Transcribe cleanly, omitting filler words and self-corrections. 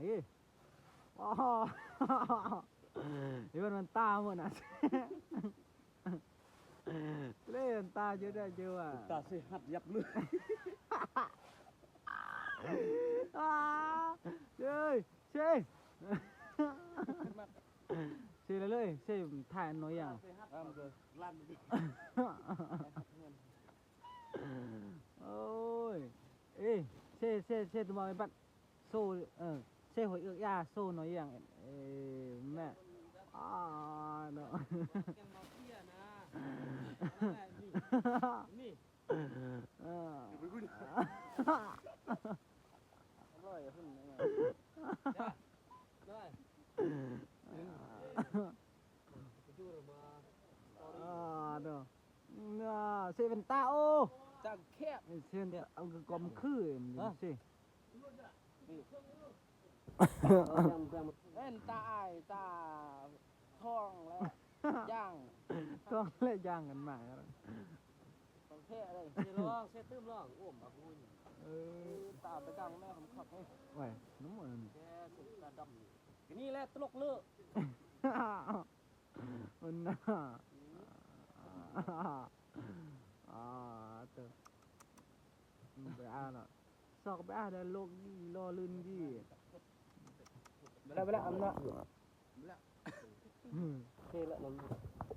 hey Iban man ta mo na lên ta chưaได้chưa à ta sehat yap lu chơi chơi chơiเลยchơiถ่ายน้อยอย่าง lan โอ้ยเอ้เช่ตัวมาบัดโซ่เช่หอยเอือกยาโซ่น้อยอย่างแม่เนาะ แกงมาเตี้ยนะนี่อร่อยขึ้นได้ดูมาเนาะเซเว่นตาโอ จังแคบ เซเว่นเอากลมคือสิ เล่นตาอ้ายตาท้องแล้วย่าง ต้องเล่นย่างกันมาครับ ต้องแท้เลยสิร้องเซตื้มร้องอ้มอ่ะคุณตาไปกลางแม่ผมขับให้ ไว้น้ำมัน แกสุดตาดำนี่แหละตลกเลิก มันน่าเตอไปอ่านอ่ะสอกไปอ่านแล้วโลกนี่รอลื่นดีไปแล้วอำนาจไปแล้วเท่ละน้ำ